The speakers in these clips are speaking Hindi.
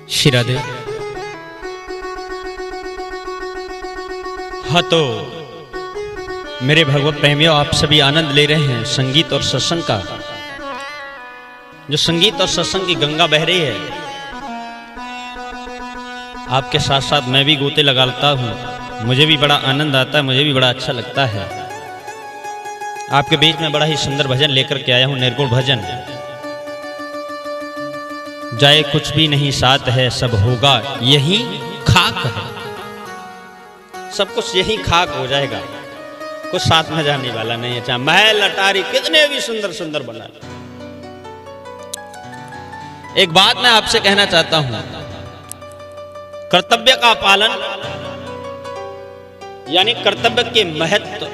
श्रीराधे। हाँ तो मेरे भगवत प्रेमियों, आप सभी आनंद ले रहे हैं संगीत और सत्संग का। जो संगीत और सत्संग की गंगा बह रही है, आपके साथ साथ मैं भी गोते लगाता हूँ। मुझे भी बड़ा आनंद आता है, मुझे भी बड़ा अच्छा लगता है। आपके बीच में बड़ा ही सुंदर भजन लेकर के आया हूँ, निर्गुण भजन। जाए कुछ भी नहीं साथ है, सब होगा यही खाक है। सब कुछ यही खाक हो जाएगा, कुछ साथ में जाने वाला नहीं है। चाहे महल अटारी कितने भी सुंदर सुंदर बना। एक बात मैं आपसे कहना चाहता हूं, कर्तव्य का पालन यानी कर्तव्य के महत्व,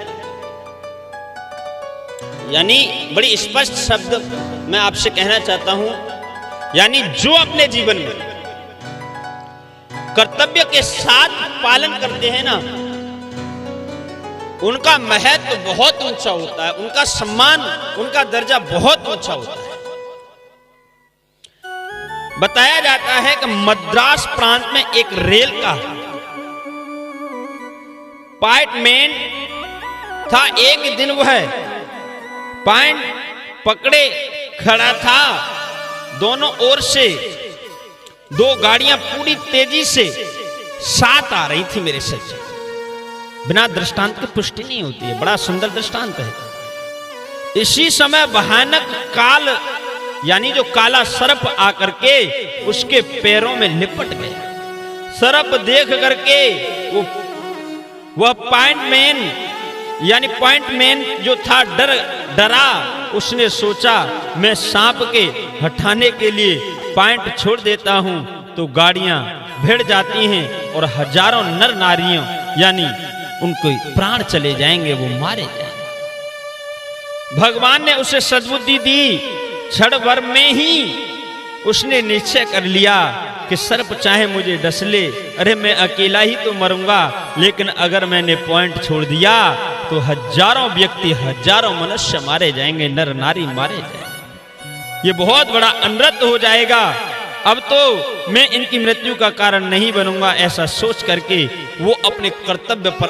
यानी बड़ी स्पष्ट शब्द मैं आपसे कहना चाहता हूं, यानी जो अपने जीवन में कर्तव्य के साथ पालन करते हैं ना, उनका महत्व बहुत ऊंचा होता है, उनका सम्मान, उनका दर्जा बहुत ऊंचा होता है। बताया जाता है कि मद्रास प्रांत में एक रेल का पाइटमैन था। एक दिन वह पॉइंट पकड़े खड़ा था। दोनों ओर से दो गाड़ियां पूरी तेजी से साथ आ रही थी मेरे से। बिना दृष्टांत की पुष्टि नहीं होती है, बड़ा सुंदर दृष्टांत है। इसी समय भयानक काल यानी जो काला सर्प आकर के उसके पैरों में लिपट गया। सर्प देख करके वह पॉइंटमैन जो था डरा। उसने सोचा मैं सांप के हटाने के लिए पॉइंट छोड़ देता हूं तो गाड़ियां भिड़ जाती हैं और हजारों नर नारियों यानी उनको प्राण चले जाएंगे, वो मारे जाएंगे। भगवान ने उसे सद्बुद्धि दी। क्षण भर में ही उसने निश्चय कर लिया कि सर्प चाहे मुझे डस ले, अरे मैं अकेला ही तो मरूंगा, लेकिन अगर मैंने पॉइंट छोड़ दिया तो हजारों व्यक्ति, हजारों मनुष्य मारे जाएंगे, नर नारी मारे जाएंगे। ये बहुत बड़ा अनर्थ हो जाएगा। अब तो मैं इनकी मृत्यु का कारण नहीं बनूंगा। ऐसा सोच करके वो अपने कर्तव्य पर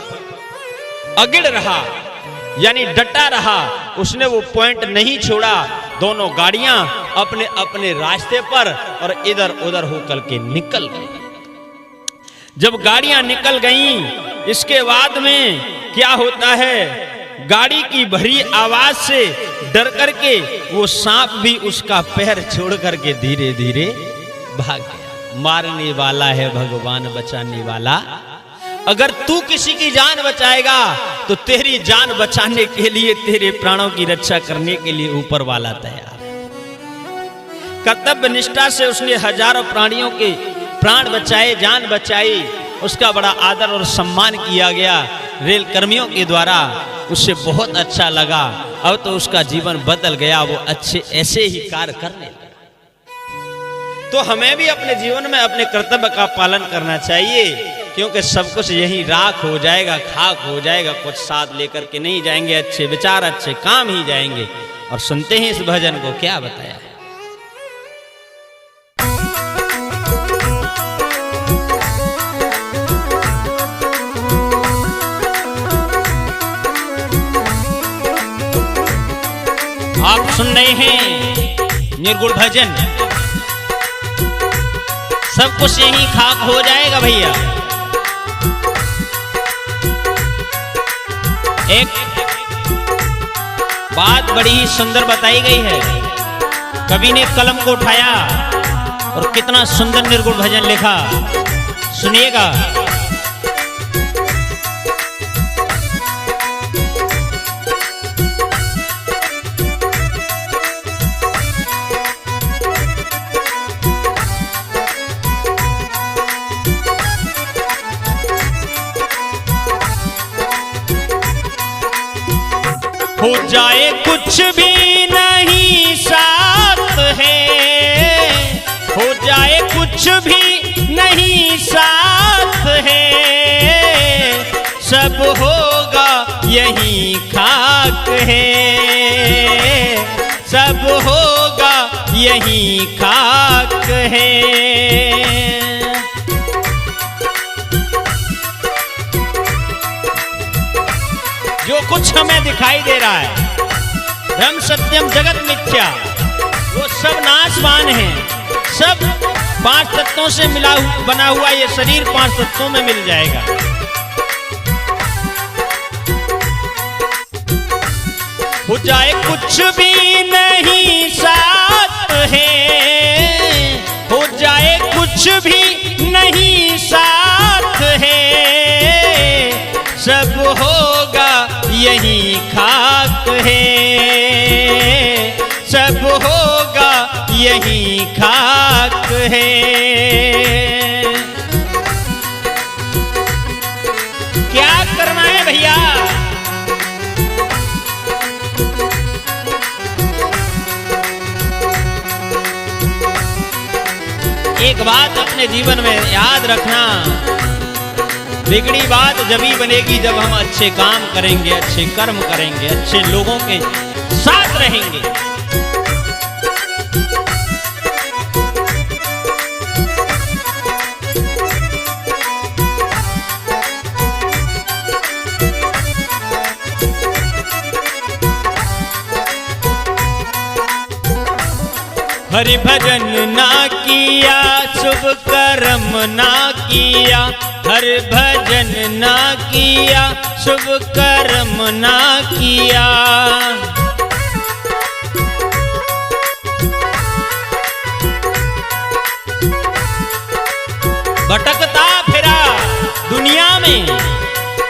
अगिड़ रहा, यानी डटा रहा। उसने वो पॉइंट नहीं छोड़ा। दोनों गाड़ियां अपने अपने रास्ते पर और इधर उधर होकर के निकल गई। जब गाड़ियां निकल गईं, इसके बाद में क्या होता है, गाड़ी की भरी आवाज से डर करके वो सांप भी उसका पैर छोड़ करके धीरे धीरे भाग गया। मारने वाला है भगवान, बचाने वाला। अगर तू किसी की जान बचाएगा तो तेरी जान बचाने के लिए, तेरे प्राणों की रक्षा करने के लिए ऊपर वाला तैयार। कर्तव्य निष्ठा से उसने हजारों प्राणियों के प्राण बचाए, जान बचाई। उसका बड़ा आदर और सम्मान किया गया रेल कर्मियों के द्वारा। उससे बहुत अच्छा लगा। अब तो उसका जीवन बदल गया, वो अच्छे ऐसे ही कार्य करने लगा। तो हमें भी अपने जीवन में अपने कर्तव्य का पालन करना चाहिए, क्योंकि सब कुछ यही राख हो जाएगा, खाक हो जाएगा। कुछ साथ लेकर के नहीं जाएंगे, अच्छे विचार, अच्छे काम ही जाएंगे। और सुनते हैं इस भजन को, क्या बताया है। आप सुन रहे हैं निर्गुण भजन। सब कुछ यही खाक हो जाएगा भैया। एक बात बड़ी ही सुंदर बताई गई है। कवि ने कलम को उठाया और कितना सुंदर निर्गुण भजन लिखा, सुनिएगा। हो जाए कुछ भी नहीं साथ है, हो जाए कुछ भी नहीं साथ है, सब होगा यही खाक है, सब होगा यही खाक है। जो कुछ हमें दिखाई दे रहा है, ब्रह्म सत्यम जगत मिथ्या, वो सब नाशवान है। सब 5 तत्वों से बना हुआ ये शरीर 5 तत्वों में मिल जाएगा। हो जाए कुछ भी नहीं साथ है, हो जाए कुछ भी नहीं साथ है, सब होगा यही खाक है, सब होगा यही खाक है। क्या करना है भैया? एक बात अपने जीवन में याद रखना, बिगड़ी बात जभी बनेगी जब हम अच्छे काम करेंगे, अच्छे कर्म करेंगे, अच्छे लोगों के साथ रहेंगे। हरि भजन ना किया, शुभ कर्म ना किया, हरि भजन ना किया, शुभ कर्म ना किया। भटकता फिरा दुनिया में,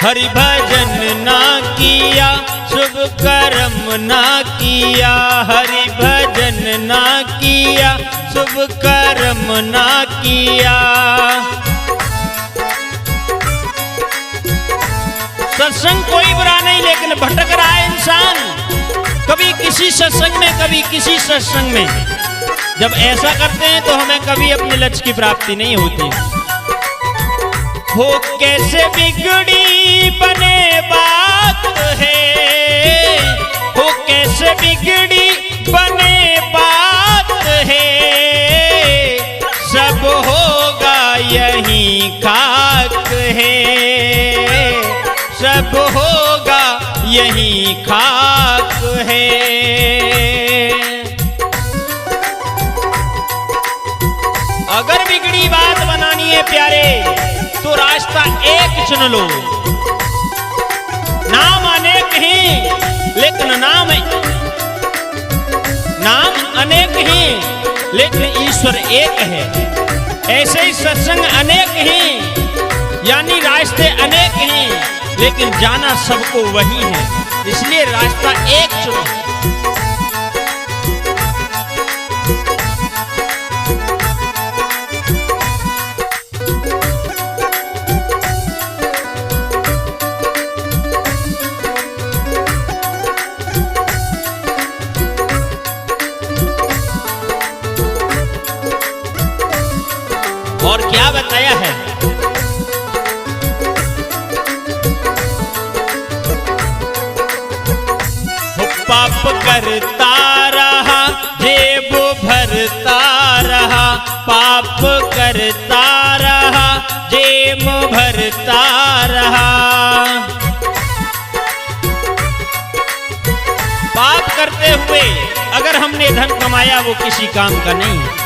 हरि भजन ना किया, शुभ कर्म ना किया, हरि भजन ना किया, शुभ कर्म ना किया। सत्संग कोई बुरा नहीं, लेकिन भटक रहा है इंसान, कभी किसी सत्संग में, कभी किसी सत्संग में। जब ऐसा करते हैं तो हमें कभी अपने लक्ष्य की प्राप्ति नहीं होती। हो कैसे बिगड़ी बने बात है, हो कैसे बिगड़ी बने बात है, सब होगा यही खाक है, सब होगा यही खाक है। अगर बिगड़ी बात बनानी है प्यारे, तो रास्ता एक चुन लो। नाम अनेक हैं, लेकिन नाम अनेक हैं, लेकिन ईश्वर एक है। ऐसे ही सत्संग अनेक हैं, यानी रास्ते अनेक हैं, लेकिन जाना सबको वही है। इसलिए रास्ता एक चुनो। और क्या बताया है? पाप करता रहा, जेब भरता रहा, पाप करता रहा, जेब भरता रहा। पाप करते हुए अगर हमने धन कमाया, वो किसी काम का नहीं है।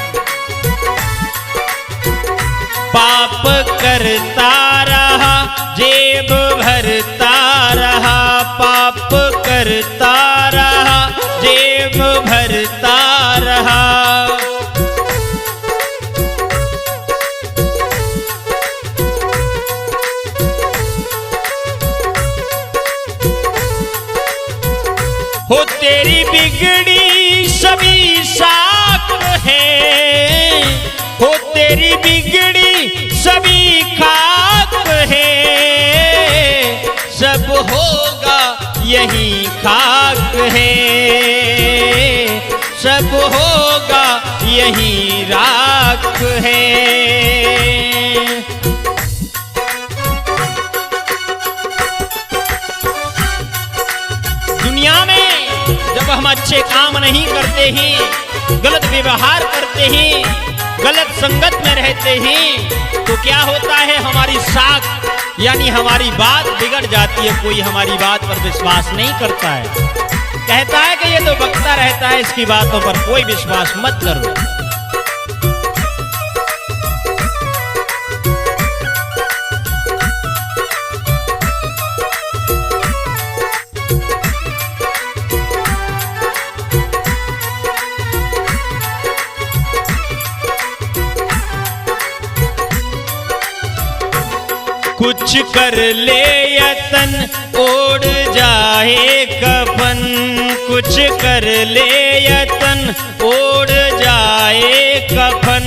पाप करता रहा, जेब भरता रहा, पाप करता रहा, जेब भरता रहा। हो तेरी बिगड़ी सभी साख है, हो तेरी बिगड़ी सभी खाक है, सब होगा यही खाक है, सब होगा यही राख है। दुनिया में जब हम हम अच्छे काम नहीं करते हैं, गलत व्यवहार करते हैं, गलत संगत में रहते हैं, तो क्या होता है, हमारी साख यानी हमारी बात बिगड़ जाती है। कोई हमारी बात पर विश्वास नहीं करता है, कहता है कि ये तो बकता रहता है, इसकी बातों पर कोई विश्वास मत करो। कुछ कर ले यतन ओढ़ जाए कफन, कुछ कर ले यतन ओढ़ जाए कफन।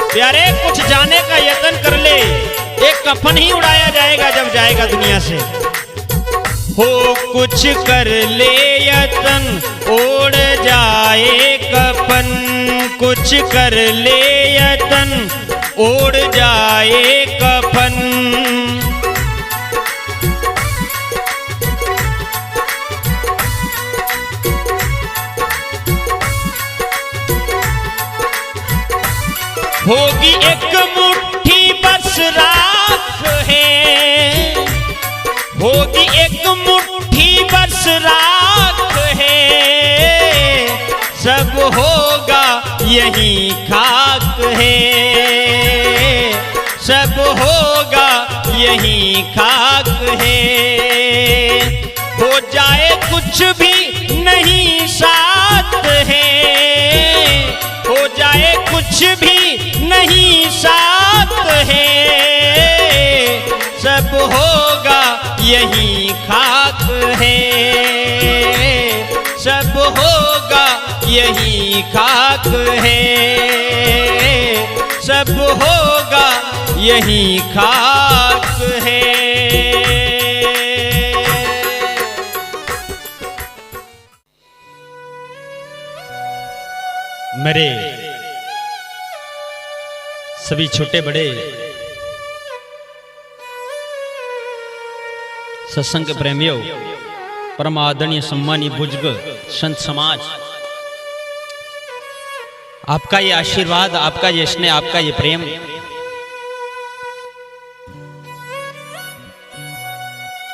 प्यारे कुछ जाने का यतन कर ले, एक कफन ही उड़ाया जाएगा जब जाएगा दुनिया से। हो कुछ कर ले यतन ओढ़ जाए कफन, कुछ कर ले यतन ओढ़ जाए कफन। होगी एक मुट्ठी बस राख है, होगी एक मुट्ठी बस राख है, सब होगा यही खाक है, सब होगा यही खाक है। हो जाए कुछ भी नहीं साथ है, हो जाए कुछ भी नहीं साथ है, सब होगा यही खाक है, सब होगा यही खाक है, सब होगा यही खाक है। मेरे सभी छोटे बड़े सत्संग के प्रेमियों, परम आदरणीय सम्मानीय बुजुर्ग संत समाज, आपका ये आशीर्वाद, आपका ये स्नेह, आपका ये प्रेम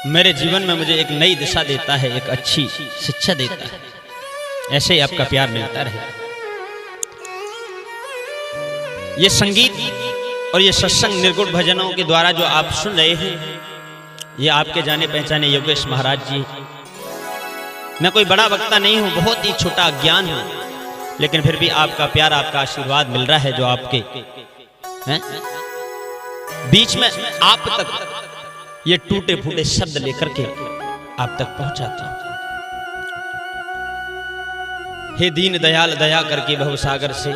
मेरे जीवन में मुझे एक नई दिशा देता है, एक अच्छी शिक्षा देता है। ऐसे ही आपका प्यार मिलता रहे। ये संगीत और ये सत्संग निर्गुण भजनों के द्वारा जो आप सुन रहे हैं, ये आपके जाने पहचाने योगेश महाराज जी। मैं कोई बड़ा वक्ता नहीं हूं, बहुत ही छोटा ज्ञान हूं, लेकिन फिर भी आपका प्यार, आपका आशीर्वाद मिल रहा है, जो आपके हैं बीच में आप तक ये टूटे फूटे शब्द लेकर के आप तक पहुंचाते हैं। हे दीन दयाल दया करके भवसागर से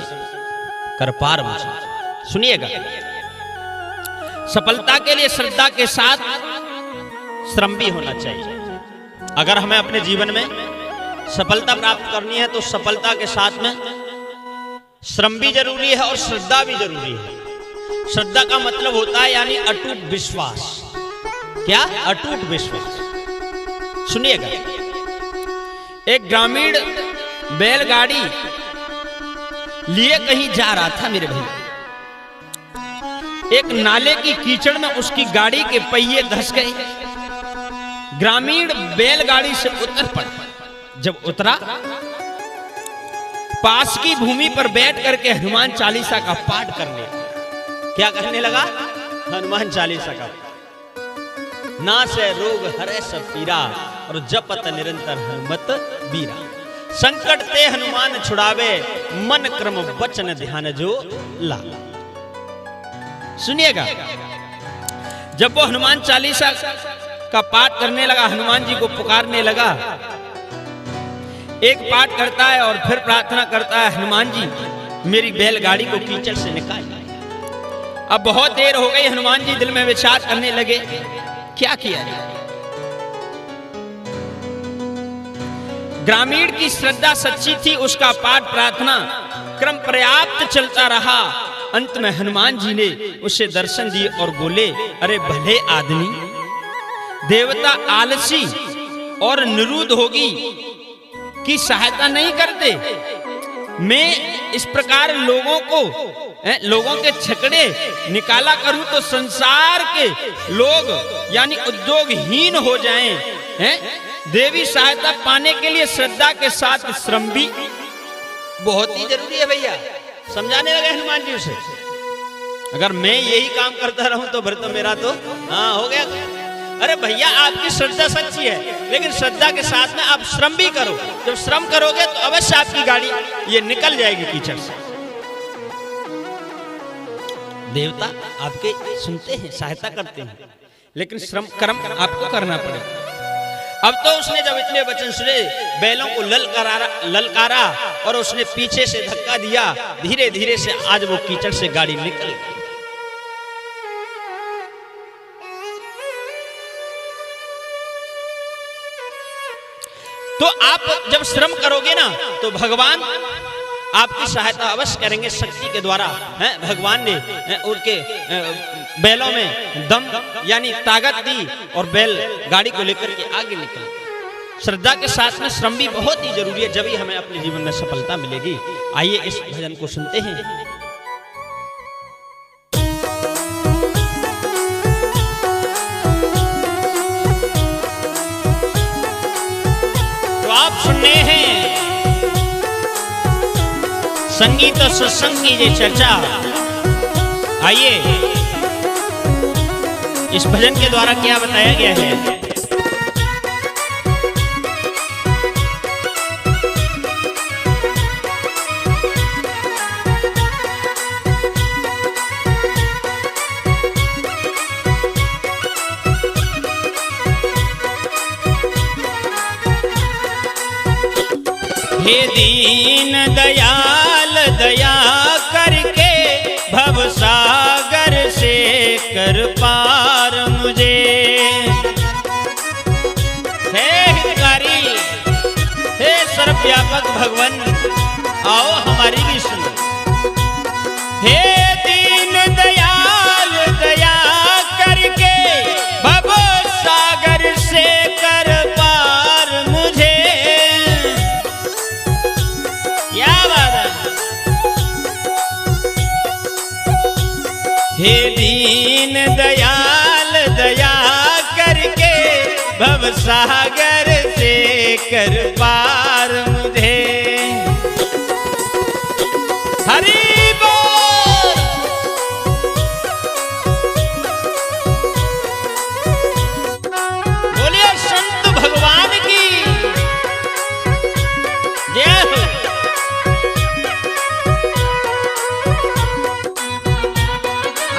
कर पार मुझे। सुनिएगा, सफलता के लिए श्रद्धा के साथ श्रम भी होना चाहिए। अगर हमें अपने जीवन में सफलता प्राप्त करनी है तो सफलता के साथ में श्रम भी जरूरी है और श्रद्धा भी जरूरी है। श्रद्धा का मतलब होता है यानी अटूट विश्वास। क्या? अटूट विश्वास। सुनिएगा, एक ग्रामीण बैलगाड़ी लिए कहीं जा रहा था मेरे भाई। एक नाले की कीचड़ में उसकी गाड़ी के पहिए धंस गए। ग्रामीण बैलगाड़ी से उतर पड़ा। जब उतरा, पास की भूमि पर बैठ करके हनुमान चालीसा का पाठ करने। क्या करने लगा? हनुमान चालीसा का। ना से रोग हरे सब पीरा और जपत निरंतर हनुमत बीरा। संकट ते हनुमान छुड़ावे, मन क्रम वचन ध्यान जो ला। सुनिएगा, जब वो हनुमान चालीसा का पाठ करने लगा, हनुमान जी को पुकारने लगा, एक पाठ करता है और फिर प्रार्थना करता है, हनुमान जी मेरी बैलगाड़ी को कीचड़ से निकाल। अब बहुत देर हो गई, हनुमान जी दिल में विचार करने लगे, क्या किया जाए। ग्रामीण की श्रद्धा सच्ची थी, उसका पाठ प्रार्थना क्रम पर्याप्त चलता रहा। अंत में हनुमान जी ने उसे दर्शन दिए और बोले, अरे भले आदमी, देवता आलसी और निरुद्ध होगी की सहायता नहीं करते। मैं इस प्रकार लोगों के छकड़े निकाला करूं तो संसार के लोग यानी उद्योगहीन हो जाएं। हैं? देवी सहायता पाने के लिए श्रद्धा के साथ श्रम भी बहुत ही जरूरी है भैया। समझाने लगे हनुमान जी उसे, अगर मैं यही काम करता रहूं तो फिर तो मेरा तो हाँ हो गया। अरे भैया आपकी श्रद्धा सच्ची है, लेकिन श्रद्धा के साथ में आप श्रम भी करो। जब श्रम करोगे तो अवश्य आपकी गाड़ी ये निकल जाएगी कीचड़ से। देवता आपके सुनते हैं, सहायता करते हैं, लेकिन श्रम कर्म आपको करना पड़ेगा। अब तो उसने जब इतने वचन सुने, बैलों को ललकारा और उसने पीछे से धक्का दिया। धीरे धीरे से आज वो कीचड़ से गाड़ी निकल गई। तो आप जब श्रम करोगे ना तो भगवान आपकी सहायता अवश्य करेंगे शक्ति के द्वारा। भगवान ने उनके बैलों में दम यानी ताकत दी और बैल गाड़ी को लेकर के आगे निकल। श्रद्धा के साथ में श्रम भी बहुत ही जरूरी है, जब ही हमें अपने जीवन में सफलता मिलेगी। आइए इस भजन को सुनते हैं। तो आप सुनने हैं संगीत और सत्संग की ये चर्चा। आइए इस भजन के द्वारा क्या बताया गया है। हे दीन दयाल दया करके भव सागर से कर पार मुझे। हे हितकारी, हे सर्वव्यापक भगवान, आओ हमारी भी सुनो। हे दीन दयाल दया करके भव सागर से कर पार मुझे। क्या बात है। हे दीन दयाल दया करके भव सागर से कर पार मुझे। हरि बोल। बोलिए संत भगवान की जय हो।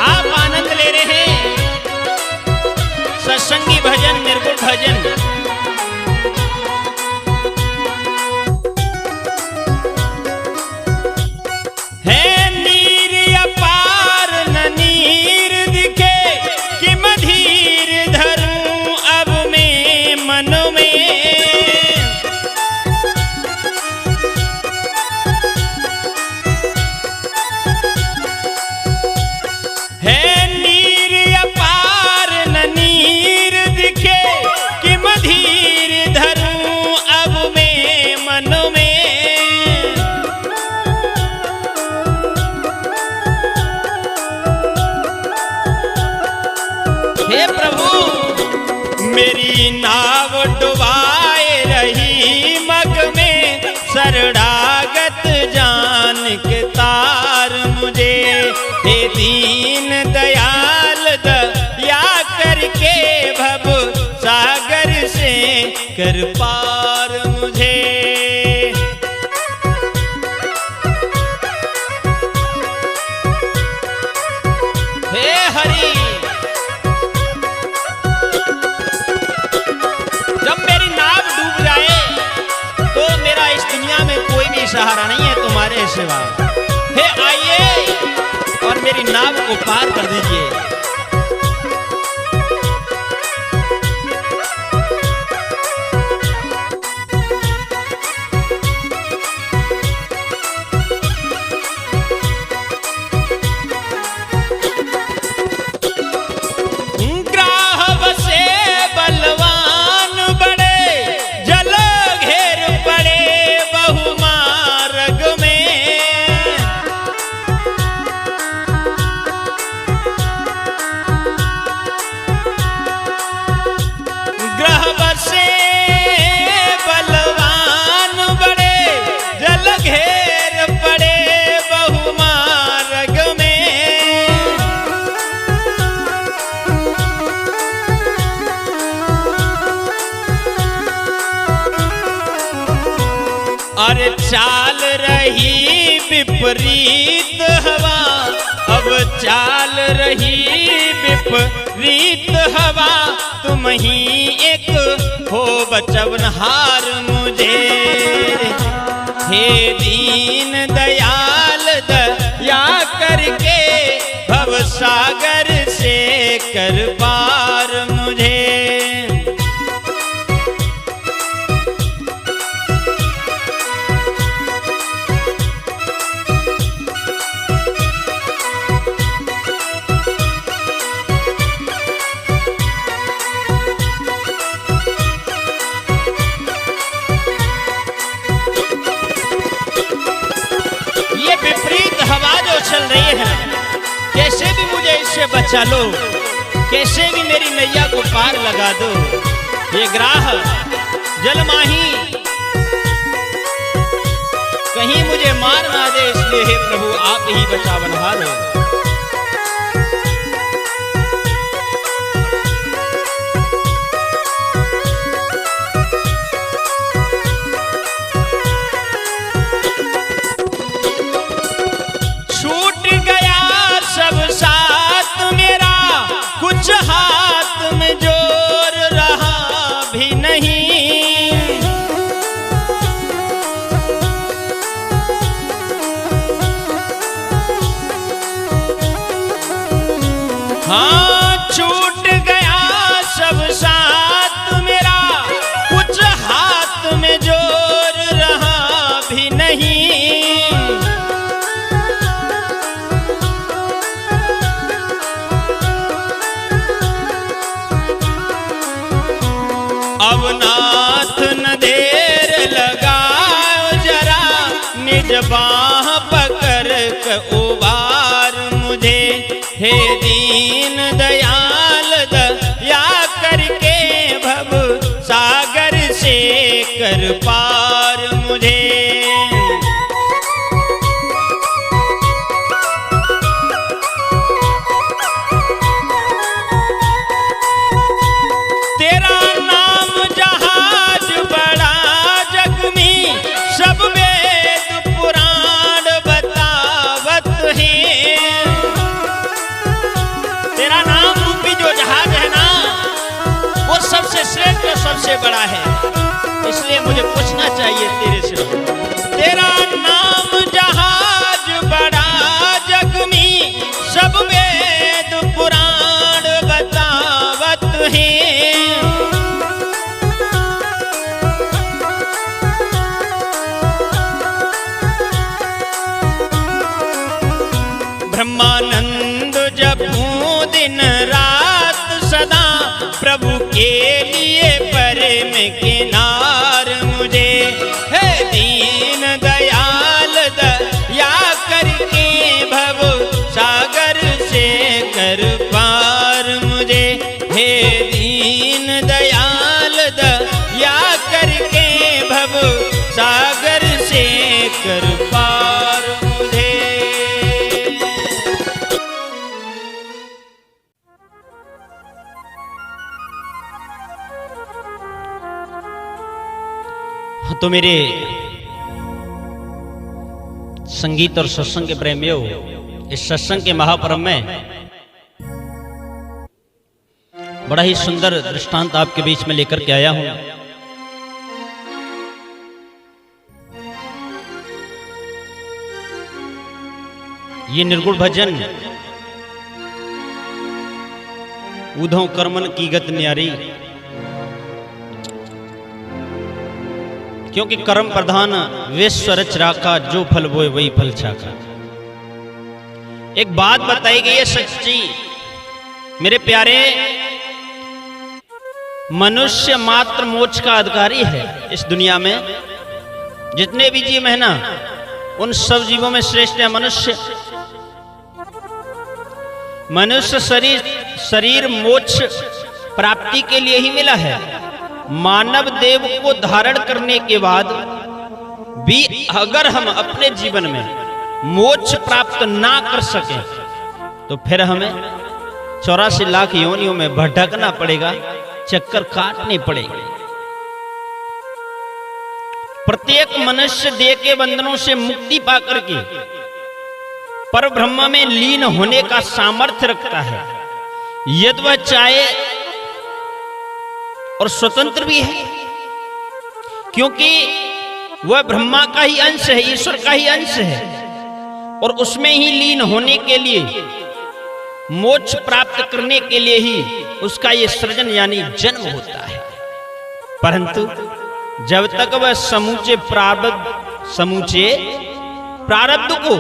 आप आनंद ले रहे हैं सत्संगी भजन, निर्गुण भजन। है नीर अपार न नीर दिखे कि मधीर धरूं अब मैं मन में। है नीर अपार न नीर दिखे कि मधीर धरूं अब मैं मन में। हे प्रभु मेरी नाव डुबाए रही मग में, शरणागत जान के तार मुझे। हे दीन दयाल दया करके भव सागर से कर पार मुझे। हे हरि, जब मेरी नाव डूब जाए तो मेरा इस दुनिया में कोई भी सहारा नहीं है तुम्हारे सिवा। हे आइए और मेरी नाव को पार कर दीजिए। अरे चाल रही विपरीत हवा, अब चाल रही विपरीत हवा, तुम ही एक हो बचवनहार मुझे। हे दीन दयाल दया करके भव सागर से कर पार मुझे। चल रही है, कैसे भी मुझे इससे बचा लो, कैसे भी मेरी नैया को पार लगा दो। ये ग्राह जलमाही कहीं मुझे मार ना दे, इसलिए हे प्रभु आप ही बचावनहार हो। कुछ हाथ में जोर रहा भी नहीं, हाँ छूट गया सब साथ मेरा, कुछ हाथ में जोर रहा भी नहीं। अब नाथ न देर लगाओ जरा, निज बाह पकड़ के उबार मुझे। हे दीन दयाल दया करके भव सागर से कर पार मुझे। श्रेष्ठ सबसे बड़ा है, इसलिए मुझे पूछना चाहिए तेरे से। तेरा नाम जहाज बड़ा जग में, सब वेद पुराण बतावत हैं। ब्रह्मानंद जपूं दिन रात सदा, प्रभु के लिए प्रेम किनार मुझे। है दीन दयाल दया करके भव सागर से कर पार मुझे। हे दीन दयाल दया करके भव सागर से कर पार मुझे। तो मेरे संगीत और सत्संग के प्रेमियों, इस सत्संग के महापर्व में बड़ा ही सुंदर दृष्टांत आपके बीच में लेकर के आया हूं। ये निर्गुण भजन उधों कर्मन की गत न्यारी, क्योंकि कर्म प्रधान विश्व रच राखा, जो फल बोए वही फल चाखा। एक बात बताई गई है सच्ची मेरे प्यारे, मनुष्य मात्र मोक्ष का अधिकारी है इस दुनिया में। जितने भी जीव है ना, उन सब जीवों में श्रेष्ठ है मनुष्य। मनुष्य शरीर मोक्ष प्राप्ति के लिए ही मिला है। मानव देव को धारण करने के बाद भी अगर हम अपने जीवन में मोक्ष प्राप्त ना कर सकें, तो फिर हमें 84 लाख योनियों में भटकना पड़ेगा, चक्कर काटने पड़ेंगे। प्रत्येक मनुष्य देह के बंधनों से मुक्ति पाकर के पर ब्रह्म में लीन होने का सामर्थ्य रखता है, यदि वह चाहे, और स्वतंत्र भी है, क्योंकि वह ब्रह्मा का ही अंश है, ईश्वर का ही अंश है, और उसमें ही लीन होने के लिए, मोक्ष प्राप्त करने के लिए ही उसका ये सृजन यानी जन्म होता है। परंतु जब तक वह समूचे प्रारब्ध को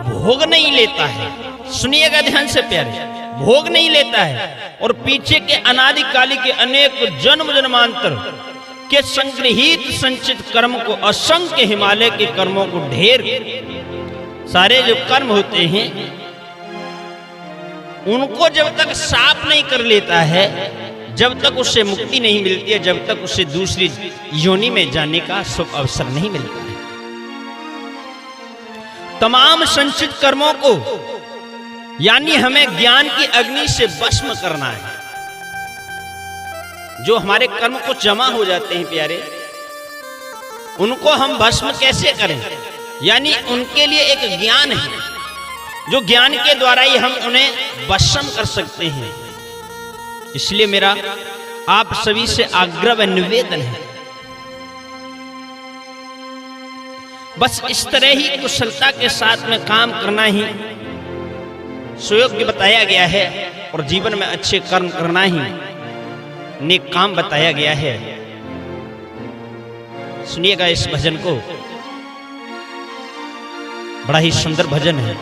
भोग नहीं लेता है, सुनिएगा ध्यान से प्यारे, भोग नहीं लेता है, और पीछे के अनादिकाली के अनेक जन्म जन्मांतर के संग्रहित संचित कर्म को, असंख्य हिमालय के कर्मों को, ढेर सारे जो कर्म होते हैं उनको जब तक साफ नहीं कर लेता है, जब तक उससे मुक्ति नहीं मिलती है, जब तक उसे दूसरी योनि में जाने का शुभ अवसर नहीं मिलता है। तमाम संचित कर्मों को यानी हमें ज्ञान की अग्नि से भस्म करना है। जो हमारे कर्म को जमा हो जाते हैं प्यारे, उनको हम भस्म कैसे करें, यानी उनके लिए एक ज्ञान है, जो ज्ञान के द्वारा ही हम उन्हें भस्म कर सकते हैं। इसलिए मेरा आप सभी से आग्रह व निवेदन है, बस इस तरह ही कुशलता के साथ में काम करना ही सुयोग्य बताया गया है, और जीवन में अच्छे कर्म करना ही नेक काम बताया गया है। सुनिएगा इस भजन को, बड़ा ही सुंदर भजन है।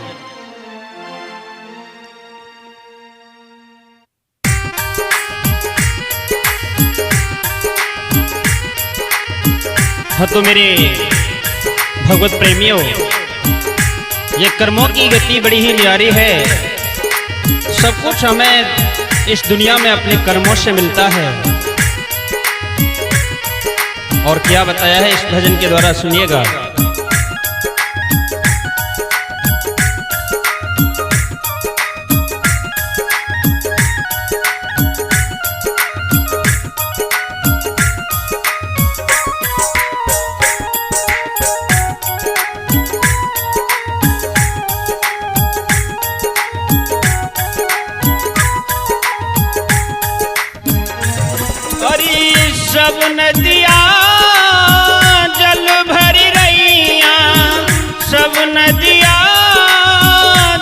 हाँ तो मेरे भगवत प्रेमियों, ये कर्मों की गति बड़ी ही न्यारी है। सब कुछ हमें इस दुनिया में अपने कर्मों से मिलता है, और क्या बताया है इस भजन के द्वारा, सुनिएगा। सब नदिया जल भरी रैया, सब नदिया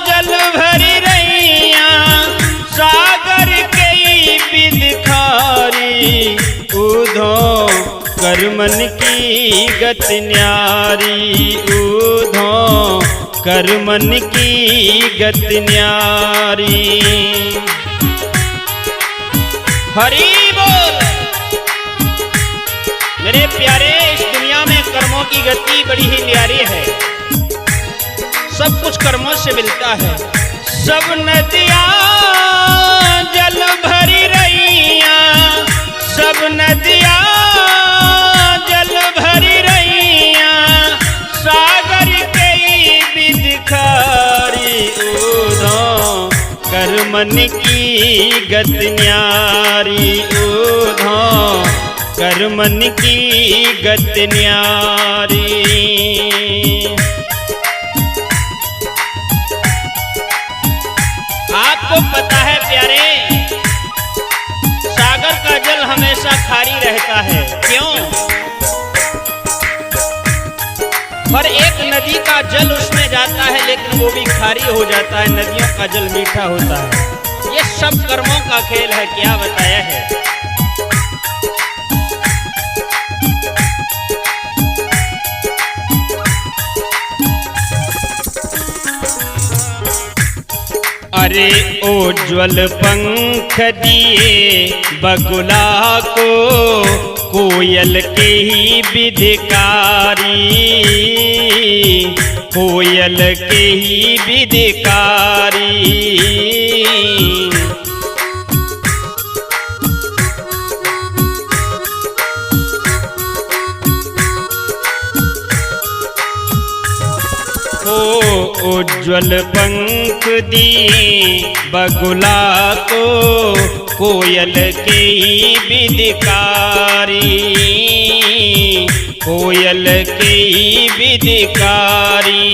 जल भरी रैया, सागर के बिदखारी, उधो कर मन की गत न्यारी, उधो कर मन की गत न्यारी। हरि बोल। मेरे प्यारे, इस दुनिया में कर्मों की गति बड़ी ही न्यारी है, सब कुछ कर्मों से मिलता है। सब नदियाँ जल भरी रैया, सब नदियाँ जल भरी रैया, सागर के बिदखारी, उधो कर मन की गत न्यारी, उधो कर मन की गत न्यारी। आपको पता है प्यारे, सागर का जल हमेशा खारी रहता है, क्यों? पर एक नदी का जल उसमें जाता है, लेकिन वो भी खारी हो जाता है, नदियों का जल मीठा होता है। ये सब कर्मों का खेल है, क्या बताया है। अरे उज्ज्वल पंख दिए बगुला को, कोयल के ही विधिकारी, कोयल के ही विधिकारी। उज्ज्वल पंख दिए बगुला को, कोयल के विधिकारी, कोयल की विधिकारी।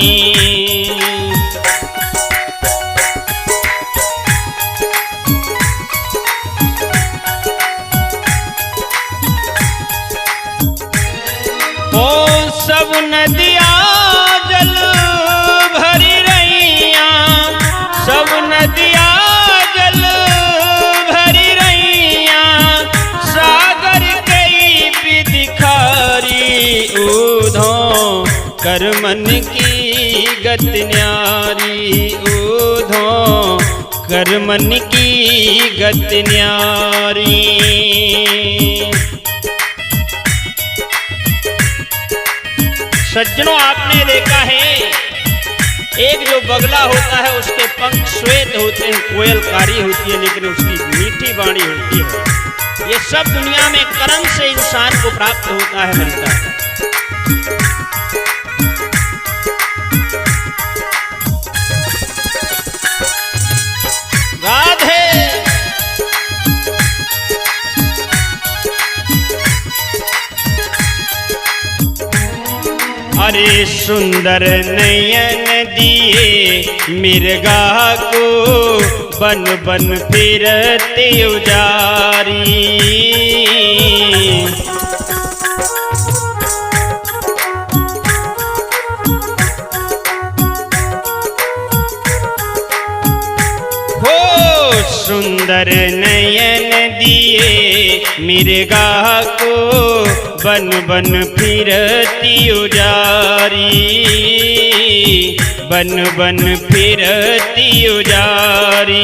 ओ सब नदियाँ जल भरी रैया, सब नदियाँ जल भरी रैया, सागर कई विधिकारी। ऊधो कर मन की गत न्यारी, ऊधो कर मन की गत न्यारी। सज्जनों, आपने देखा है एक जो बगला होता है उसके पंख श्वेत होते हैं, कोयलकारी होती है, लेकिन उसकी मीठी वाणी होती है। ये सब दुनिया में कर्म से इंसान को प्राप्त होता है, मिलता है। राधे अरे सुंदर नयन दिए मिर्गा को, बन बन फिरते उजारी। हो सुंदर नयन दिए मिर्गा को, बन बन फिरती उजारी, बन बन फिरती उजारी।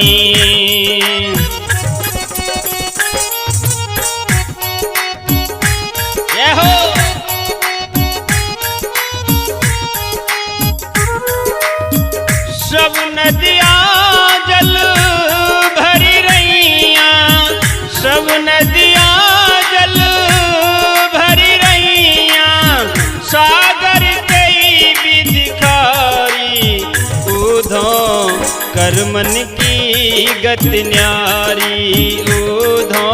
जय हो। सब नदियाँ जल भरी रैया, सब नदियाँ जल भरी रैया, सागर कई विधिकारी। ऊधो कर मन की गत न्यारी, ऊधो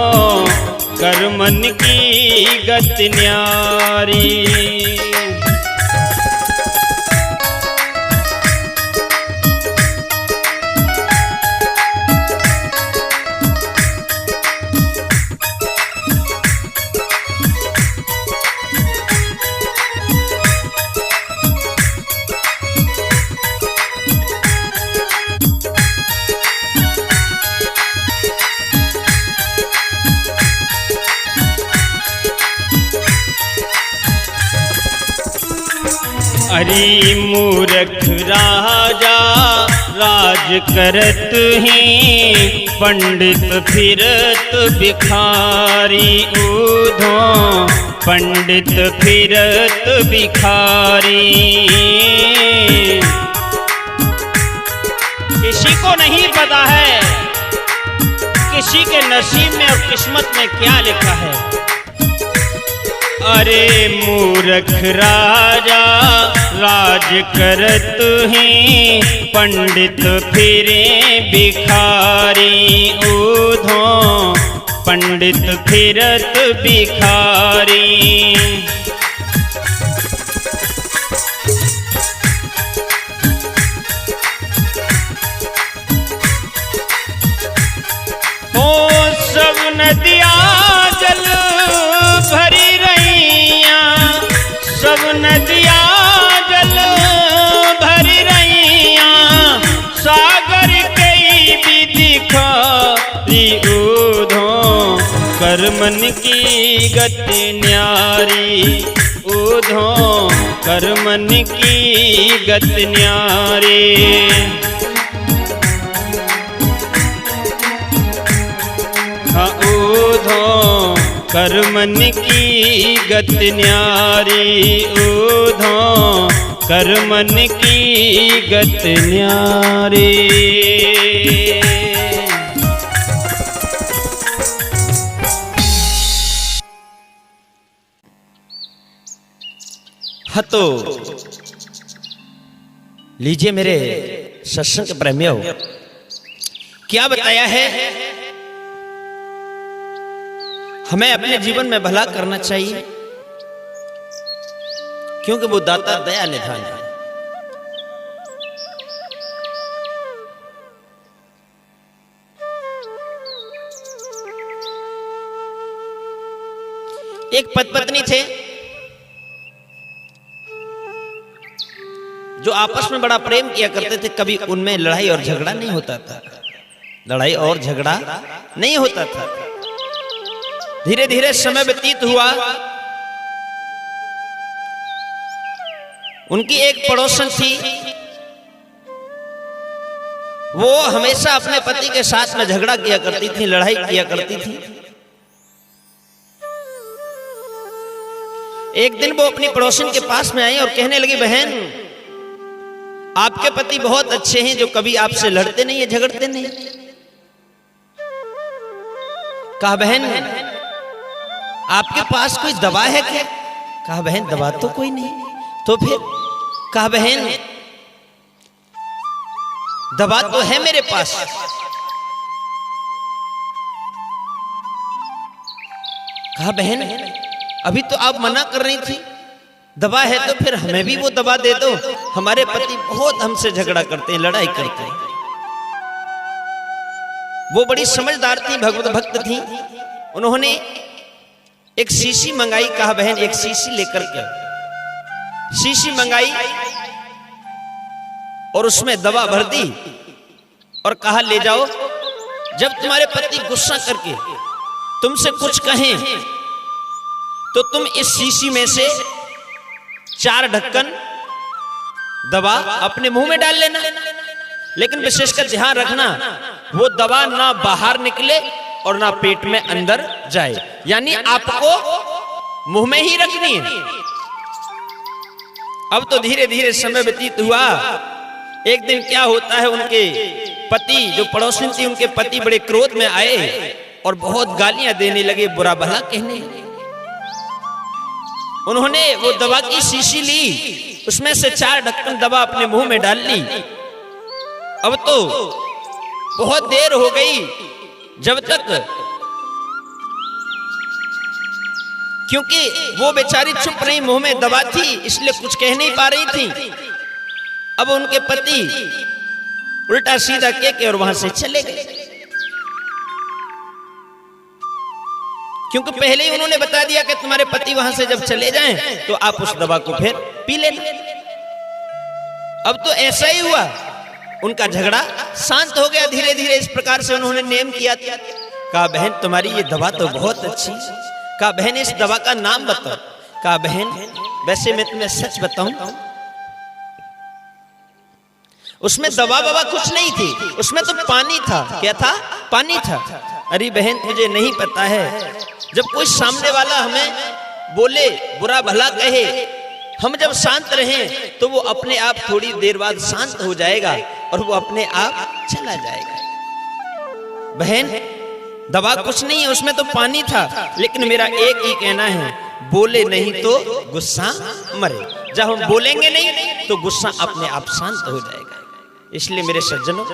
कर मन की गत न्यारी। अरे मूर्ख राजा राज करत ही, पंडित फिरत भिखारी। ऊधो पंडित फिरत भिखारी। किसी को नहीं पता है किसी के नसीब में और किस्मत में क्या लिखा है। अरे मूर्ख राजा राज करत ही, पंडित फिरे भिखारी। ऊधो पंडित फिरत भिखारी। ओ सब नदियाँ जल भरी रैया, सब नदियाँ जल भरी रैया, सागर कई विधिकारी। ऊधो कर मन की गति न्यारी, ऊधो कर मन की गति न्यारी। ऊधो कर मन की गत न्यारी, ऊधो कर मन की गत न्यारी। हाँ तो लीजिए मेरे सत्संग प्रेमियों, क्या बताया है, हमें अपने जीवन में भला करना चाहिए। क्योंकि वो दाता दया निधान है। एक पति पत्नी थे जो आपस में बड़ा प्रेम किया करते थे, कभी उनमें लड़ाई और झगड़ा नहीं होता था, लड़ाई और झगड़ा नहीं होता था। धीरे धीरे समय व्यतीत हुआ। उनकी एक पड़ोसन थी, वो हमेशा अपने पति के साथ में झगड़ा किया करती थी, लड़ाई किया करती थी। एक दिन वो अपनी पड़ोसन के पास में आई और कहने लगी, बहन आपके पति बहुत अच्छे हैं जो कभी आपसे लड़ते नहीं है, झगड़ते नहीं। कहा बहन आपके पास कोई दवा है क्या? कहा बहन दवा तो कोई नहीं। तो फिर? कहा बहन दवा तो है मेरे पास। कहा बहन अभी तो आप मना कर रही थी, दवा है तो फिर हमें भी वो दवा दे दो, हमारे पति बहुत हमसे झगड़ा करते हैं, लड़ाई करते हैं। वो बड़ी समझदार थी, भगवत भक्त थी। उन्होंने एक शीशी मंगाई। कहा बहन एक शीशी लेकर के। शीशी मंगाई और उसमें दवा भर दी और कहा ले जाओ, जब तुम्हारे पति गुस्सा करके तुमसे कुछ कहें तो तुम इस शीशी में से 4 ढक्कन दवा अपने मुंह में डाल लेना, लेकिन विशेषकर ध्यान रखना वो दवा ना बाहर निकले और ना पेट में अंदर जाए, यानी आपको मुंह में ही रखनी है। अब तो धीरे धीरे समय व्यतीत हुआ। एक दिन क्या होता है, उनके पति जो पड़ोसन थी, उनके पति बड़े क्रोध में आए और बहुत गालियां देने लगे, बुरा भला कहने। उन्होंने वो दवा की शीशी ली, उसमें से 4 ढक्कन दवा अपने मुंह में डाल ली। अब तो बहुत देर हो गई, जब तक, क्योंकि वो बेचारी चुप रही, मुंह में दवा थी इसलिए कुछ कह नहीं पा रही थी। अब उनके पति उल्टा सीधा कह के और वहां से चले गए, क्योंकि पहले ही उन्होंने बता दिया कि तुम्हारे पति वहां से जब चले जाएं तो आप उस दवा को फिर पी लेना। अब तो ऐसा ही हुआ, उनका झगड़ा शांत हो गया धीरे धीरे। इस प्रकार से उन्होंने नेम किया था। कहा बहन तुम्हारी ये दवा तो बहुत अच्छी। कहा बहन इस दवा का नाम बताओ। कहा बहन वैसे मैं तुम्हें सच बताऊं, उसमें दवा बवा कुछ नहीं थी, उसमें तो पानी था। क्या था? पानी था। अरे बहन तुझे नहीं पता है, जब कोई सामने वाला हमें बोले, बुरा भला कहे, हम जब शांत रहें तो वो अपने आप थोड़ी देर बाद शांत हो जाएगा और वो अपने आप चला जाएगा। बहन दवा कुछ नहीं है, उसमें तो पानी था, लेकिन मेरा एक ही कहना है, बोले नहीं तो गुस्सा मरे। जब हम बोलेंगे नहीं तो गुस्सा अपने आप शांत हो जाएगा। इसलिए मेरे सज्जनों,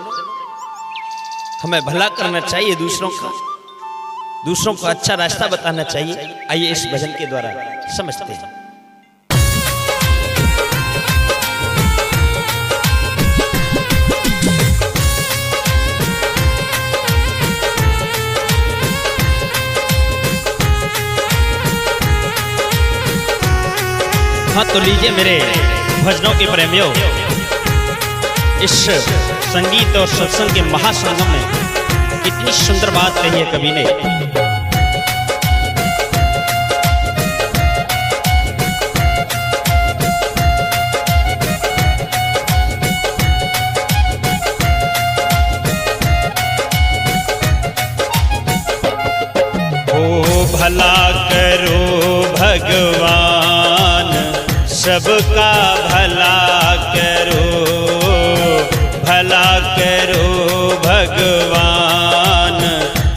हमें भला करना चाहिए, दूसरों को अच्छा रास्ता बताना चाहिए। आइए इस भजन के द्वारा समझते हैं। हाँ तो लीजिए मेरे भजनों के प्रेमियों, इस संगीत और सत्संग के महासंगम में कितनी सुंदर बात कही है कवि ने। ओ भला करो भगवान, सबका भला करो, भला करो भगवान,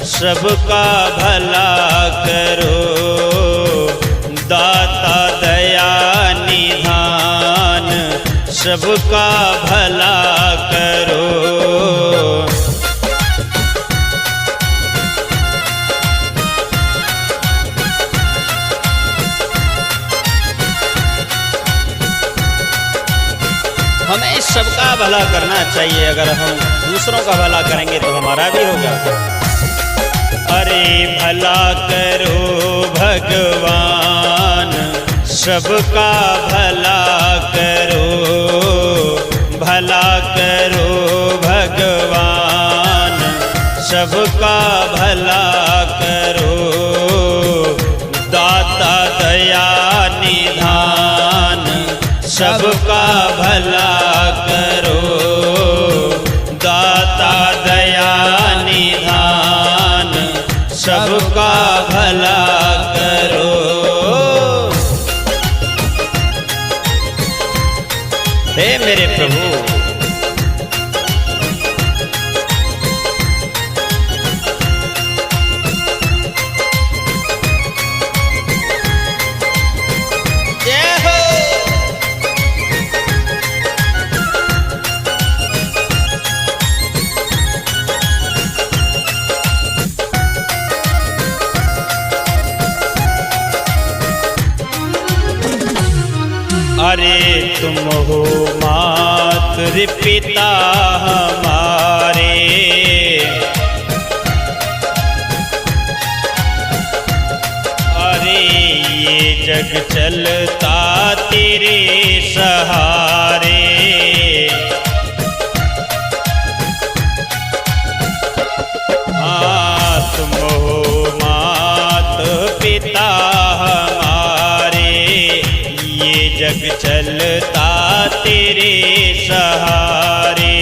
सबका भला करो। दाता दया निधान, सबका भला करो। सबका भला करना चाहिए। अगर हम दूसरों का भला करेंगे तो हमारा भी होगा। अरे भला करो भगवान, सबका भला करो, भला करो भगवान, सबका भला करो। दाता दया निधान, सबका भला करो। दाता दया निधान, सबका भला करो। हे मेरे प्रभु, जय हो। अरे तुम हो मातृ पिता हमारे, अरे ये जग चलता तेरे सहारे। हाँ तुम हो मातृ पिता हमारे, ये जग चलता तेरे सहारे।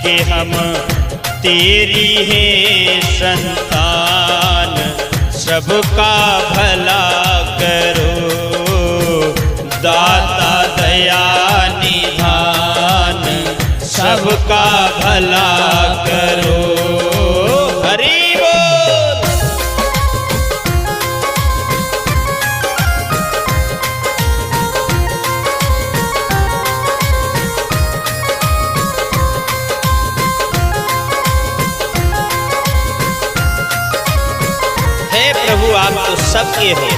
कि हम तेरी हैं संतान, सबका भला करो। दाता दया निधान, सबका भला करो। हरि बोल। हे प्रभु, आप तो सबके हो,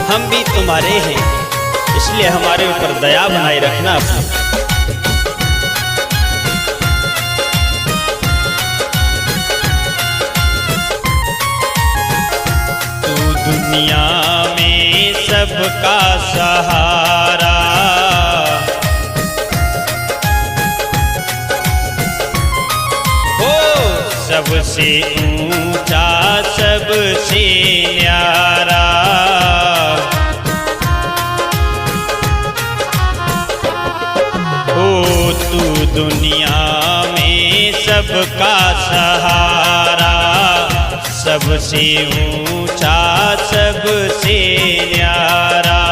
हम भी तुम्हारे हैं, इसलिए हमारे ऊपर दया बनाए रखना। तू दुनिया में सबका सहारा, हो सबसे ऊंचा सबसे न्यारा। हो तू दुनिया में सबका सहारा, सबसे ऊंचा सबसे न्यारा।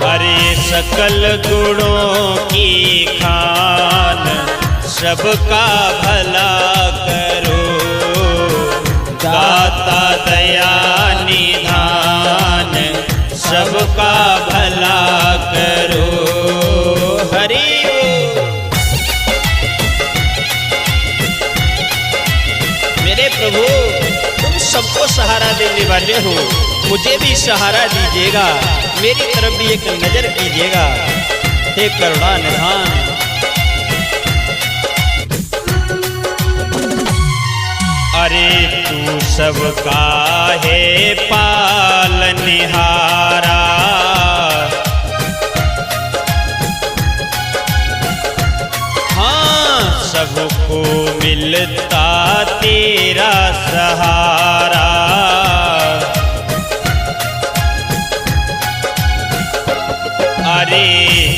अरे सकल गुणों की खान, सबका भला करो। दाता दया निधान, सबका भला करो। हरि मेरे प्रभु, तुम सबको सहारा देने वाले हो, मुझे भी सहारा दीजिएगा, मेरी तरफ भी एक नजर कीजिएगा। हे करुणा निधान। अरे तू सबका है पालनहारा, हाँ सबको मिलता तेरा सहारा। अरे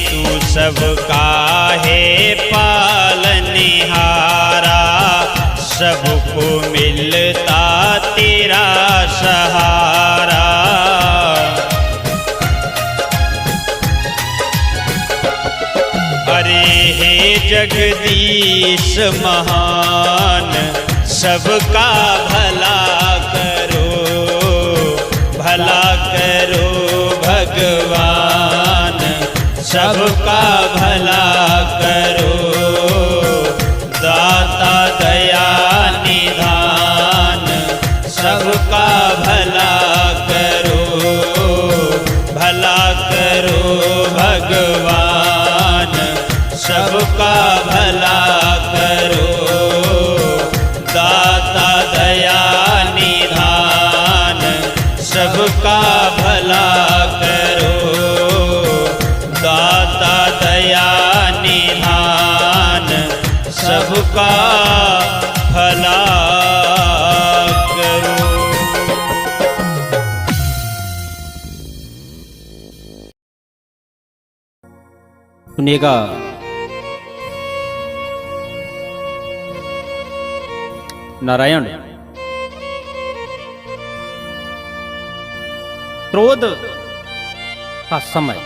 तू सबका है पालनहारा, सबको मिलता तेरा सहारा। अरे हे जगदीश महान, सबका भला करो, भला करो भगवान, सबका भला करो। दाता दया निधान, सबका भला करो। सबका भला करो। सुनिएगा, नारायण क्रोध का समय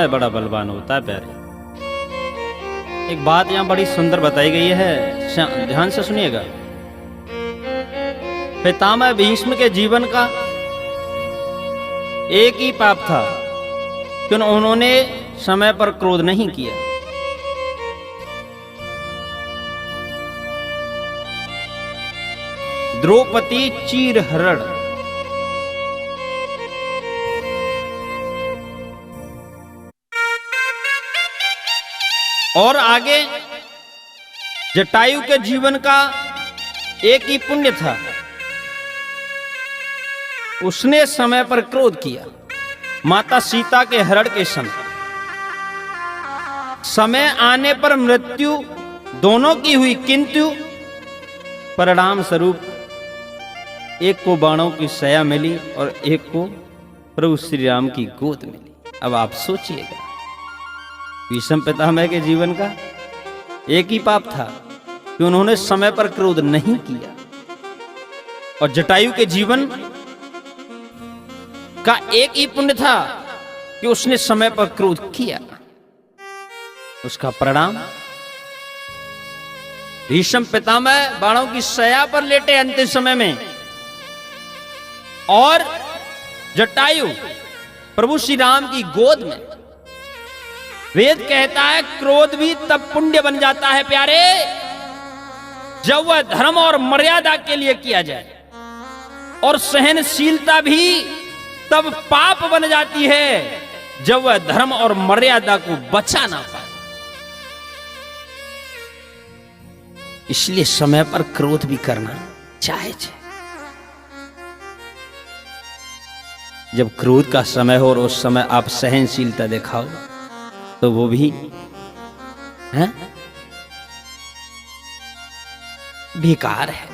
बड़ा बलवान होता है प्यारे। एक बात यहां बड़ी सुंदर बताई गई है, ध्यान से सुनिएगा। पितामह भीष्म के जीवन का एक ही पाप था कि उन्होंने समय पर क्रोध नहीं किया। द्रौपदी चीरहरण, और आगे जटायु के जीवन का एक ही पुण्य था, उसने समय पर क्रोध किया। माता सीता के हरण के समय आने पर मृत्यु दोनों की हुई, किंतु परिणाम स्वरूप एक को बाणों की सया मिली और एक को प्रभु श्री राम की गोद मिली। अब आप सोचिएगा, भीष्म पितामह के जीवन का एक ही पाप था कि उन्होंने समय पर क्रोध नहीं किया, और जटायु के जीवन का एक ही पुण्य था कि उसने समय पर क्रोध किया। उसका परिणाम भीष्म पितामह बाणों की सया पर लेटे अंतिम समय में, और जटायु प्रभु श्री राम की गोद में। वेद कहता है क्रोध भी तब पुण्य बन जाता है प्यारे, जब वह धर्म और मर्यादा के लिए किया जाए, और सहनशीलता भी तब पाप बन जाती है जब वह धर्म और मर्यादा को बचा ना पाए। इसलिए समय पर क्रोध भी करना जायज है। जब क्रोध का समय हो और उस समय आप सहनशीलता दिखाओ तो वो भी है बेकार है।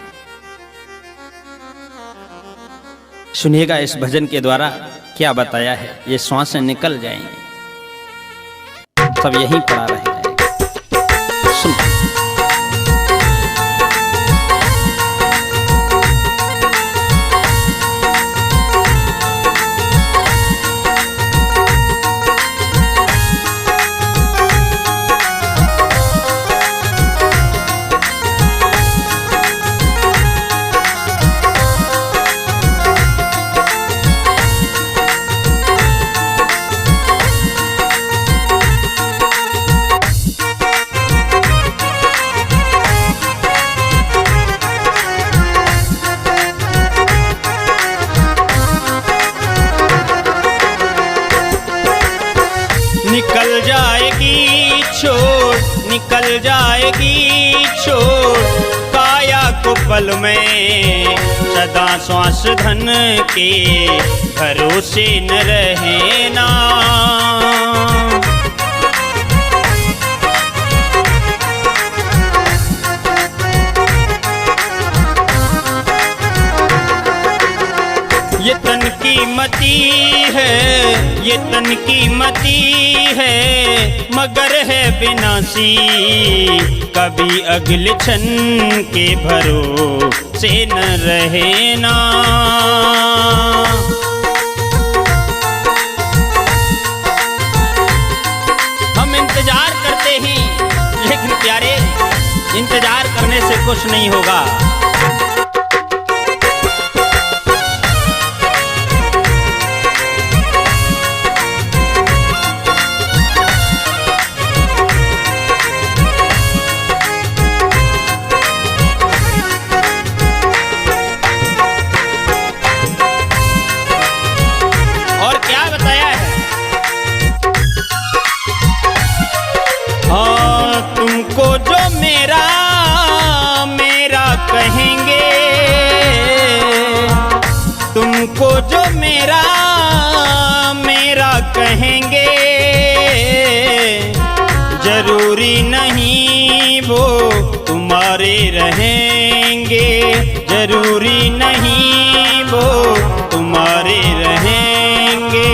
सुनिएगा इस भजन के द्वारा क्या बताया है, ये श्वासें निकल जाएंगे, सब यहीं पड़ा रह जाएगा। सुन, निकल जाएगी छोड़, निकल जाएगी छोड़ काया को पल में, सदा श्वास धन के भरोसे न रहना। ये तन की मती है, ये तन की मती है, मगर है विनाशी, कभी अगले क्षण के भरोसे न रहना। हम इंतजार करते ही, लेकिन प्यारे इंतजार करने से कुछ नहीं होगा। तुमको जो मेरा मेरा कहेंगे, तुमको जो मेरा मेरा कहेंगे, जरूरी वो तुम्हारे रहेंगे, जरूरी नहीं वो तुम्हारे रहेंगे।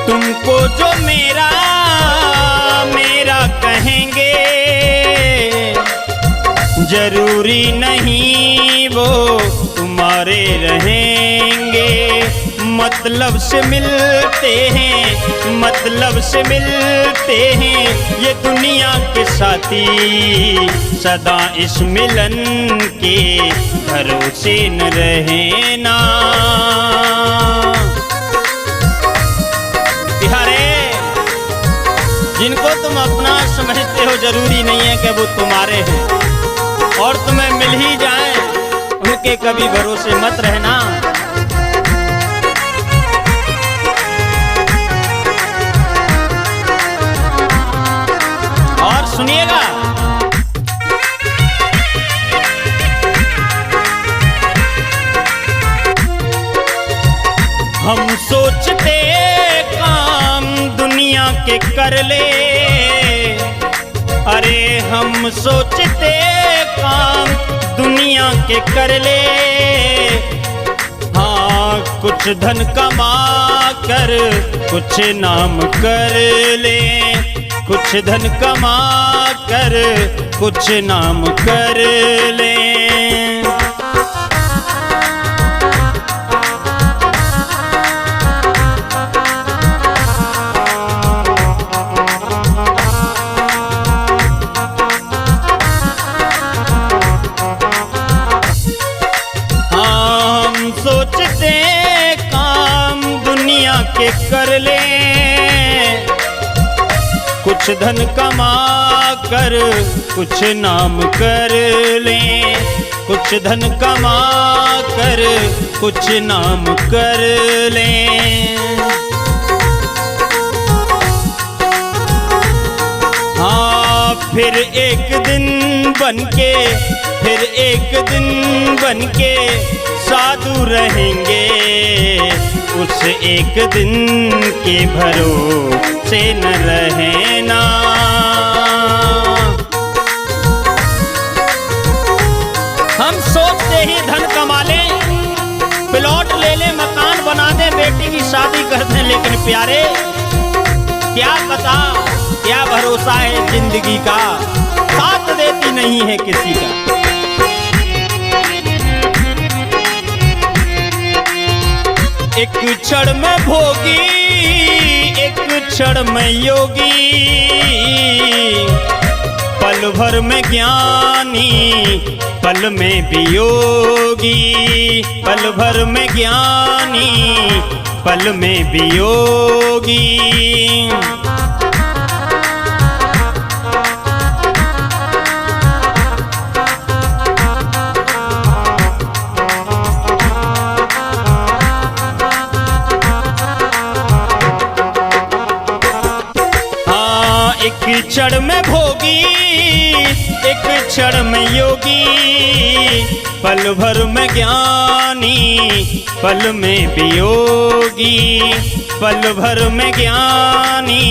तुमको जो मेरा मेरा कहेंगे, जरूरी नहीं वो तुम्हारे रहेंगे। मतलब से मिलते हैं, मतलब से मिलते हैं ये दुनिया के साथी, सदा इस मिलन के भरोसे न रहना। बिहारे, जिनको तुम अपना समझते हो जरूरी नहीं है कि वो तुम्हारे हैं, और तुम्हें मिल ही जाए उनके कभी भरोसे मत रहना। और सुनिएगा, हम सोचते काम दुनिया के कर ले, अरे हम सोचते काम दुनिया के कर ले। हाँ, कुछ धन कमा कर कुछ नाम कर ले, कुछ धन कमा कर कुछ नाम कर ले। सोचते काम दुनिया के कर ले, कुछ धन कमा कर कुछ नाम कर ले, कुछ धन कमा कर कुछ नाम कर ले। हाँ, फिर एक दिन बनके, फिर एक दिन बनके साधु रहेंगे, उस एक दिन के भरोसे न रहना। हम सोचते ही धन कमा लें, प्लॉट ले लें, मकान बना दें, बेटी की शादी कर दें, लेकिन प्यारे क्या पता, क्या भरोसा है जिंदगी का, साथ देती नहीं है किसी का। एक क्षण में भोगी, एक क्षण में योगी, पल भर में ज्ञानी, पल में वियोगी, पल भर में ज्ञानी, पल में वियोगी। एक क्षण में भोगी, एक क्षण में योगी, पल भर में ज्ञानी, पल में वियोगी, पल भर में ज्ञानी,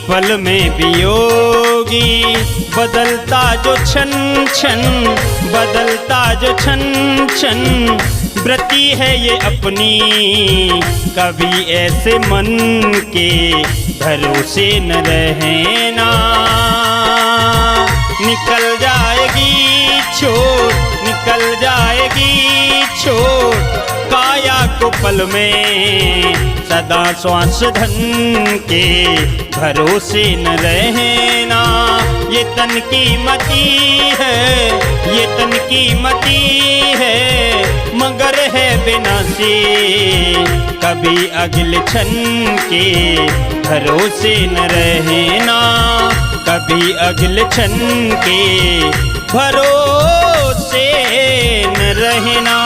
पल में वियोगी। बदलता जो क्षण क्षण, बदलता जो क्षण क्षण, व्रती है ये अपनी, कभी ऐसे मन के भरोसे न रहना। निकल जाएगी छोड़, निकल जाएगी छोड़, काया को पल में, सदा श्वास धन के भरोसे न रहना। ये तन की मती है, ये तन की मती है, मगर है विनाशी, कभी अगले क्षण के भरोसे न रहना, कभी अगले क्षण के भरोसे न रहना।